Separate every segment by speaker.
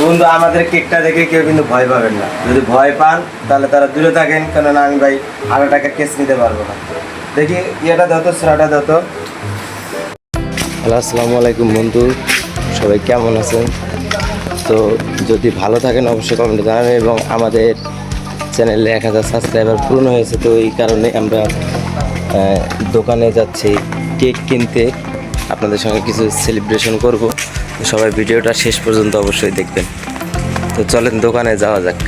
Speaker 1: বন্ধু আমাদের কেকটা দেখে কেউ কিন্তু ভয় পাবেন না, যদি ভয় পান তাহলে তারা দূরে থাকেন, কেননা আমি ভাই 8 টাকা কেস নিতে পারবো না। দেখি ইয়েটা দাও তো, সেরাটা দাও তো। হ্যালো, আসসালামু আলাইকুম বন্ধু, সবাই কেমন আছেন? তো যদি ভালো থাকেন অবশ্যই কমেন্টে জানাবেন, এবং আমাদের চ্যানেলে 1000 সাবস্ক্রাইবার পূর্ণ হয়েছে, তো এই কারণে আমরা দোকানে যাচ্ছি কেক কিনতে, আপনাদের সঙ্গে কিছু সেলিব্রেশন করব। তো সবাই ভিডিওটা শেষ পর্যন্ত অবশ্যই দেখবেন। তো চলেন দোকানে যাওয়া যাক।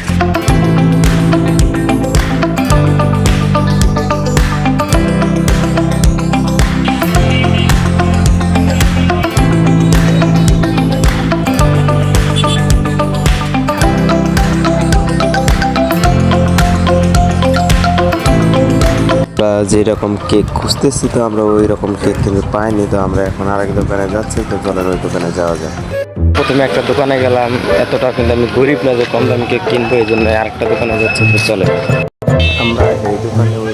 Speaker 1: যেরকম কেক খুঁজতেছি, তো আমরা ওই রকম কেক কিন্তু পাইনি, তো আমরা এখন আরেক দোকানে যাচ্ছি। তো চলেন ওই দোকানে যাওয়া যায়। প্রথমে একটা দোকানে গেলাম, এতটা কিন্তু আমি গরিব না যে কম দামি কেক কিনবো, এই জন্য আরেকটা দোকানে যাচ্ছি। তো চলে আমরা এই দোকানে ওই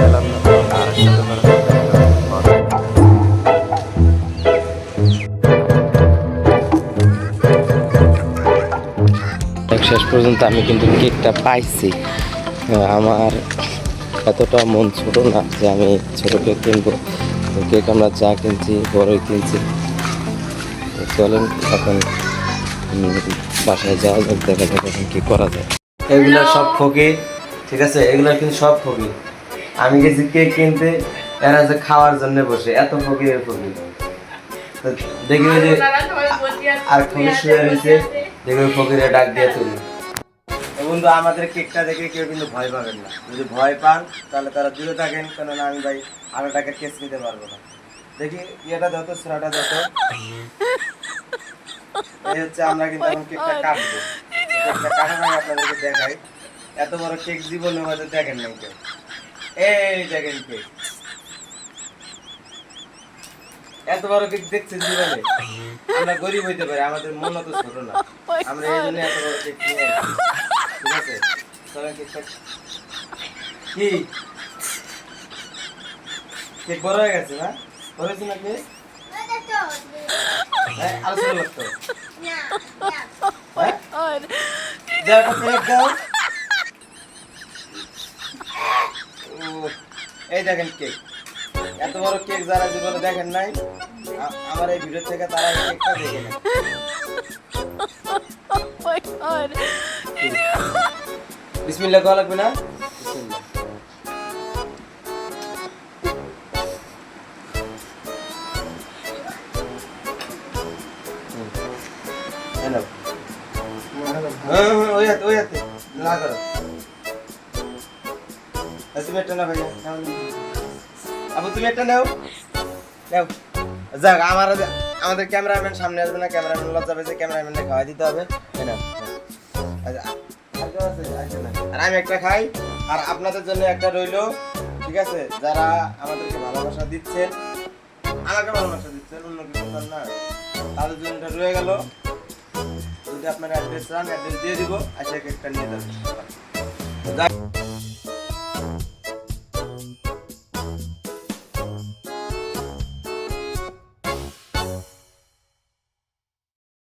Speaker 1: গেলাম না, আরেকটা দোকানে শেষ পর্যন্ত আমি কিন্তু কেকটা পাইছি। আমার এতটা মন ছোট না যে আমি ছোটো কেক কিনবো, তো কেক আমরা যা কিনছি বড়ই কিনছি। তো চলেন এখন বাসায় যাওয়া যাক, দেখা যাক এখন কী করা যায়। এগুলো সব ফকির, ঠিক আছে, এগুলো কিন্তু সব ফকির। আমি গেছি কেক কিনতে, এরা যে খাওয়ার জন্য বসে, এত ফকিরের ফকির। তো দেখি ওই যে আর ফকির শুয়ে রয়েছে, দেখি ওই ফকিরে ডাক দিয়ে তুলি। বন্ধু আমাদের কেকটা দেখে কেউ কিন্তু ভয় পাবেন না, যদি ভয় পান তাহলে তারা দূরে থাকেন, কেননা আমি ভাই 8 টাকা কেস নিতে পারবো না। দেখি ইয়েটা দাও তো, সেরাটা দাও তো। এই হচ্ছে আমরা কিন্তু এখন কেকটা কাটবো। কেকটা কাটার আগে আপনাদেরকে দেখাই, এত বড় কেক জীবনের মধ্যে দেখেন নাই কেউ। এই দেখেন কেক, এত বড় কেক দেখছে জীবনে। আমরা গরিব হইতে পারি, আমাদের মন অত ছোট না, আমরা এই জন্য এত বড় কেক নিয়ে আসি। ঠিক আছে, চলেন কেকটা। কি কেক বড় হয়ে গেছে না? বড় হয়েছে না কেক? আলোচনা করতো এই দেখেন কেক, এত বড় কেক যারা জীবনে দেখেন নাই, আমার এই ভিডিও থেকে তারা এই কেকটা দেখে নেন। বিসমিল্লাহ কওয়া লাগবে না? বিসমিল্লাহ। হ্যালো, ওই হাতে ওই হাতে না করো। তুমি একটা না ভাইয়া, আবু তুমি একটা নাও নাও। যাক, আমাদের ক্যামেরাম্যান সামনে আসবে না, ক্যামেরাম্যান লজ্জা পেয়েছে, ক্যামেরাম্যানকে খাওয়াই দিতে হবে। আর আমি একটা খাই, আর আপনাদের জন্য একটা রইলো, ঠিক আছে? যারা আমাদেরকে ভালোবাসা দিচ্ছেন, আমাকে ভালোবাসা দিচ্ছেন, অন্য কিছু না, তাদের জন্য এটা রয়ে গেল। যদি আপনার অ্যাড্রেস চান, অ্যাড্রেস দিয়ে দিব, আসে কেকটা নিয়ে যাবেন।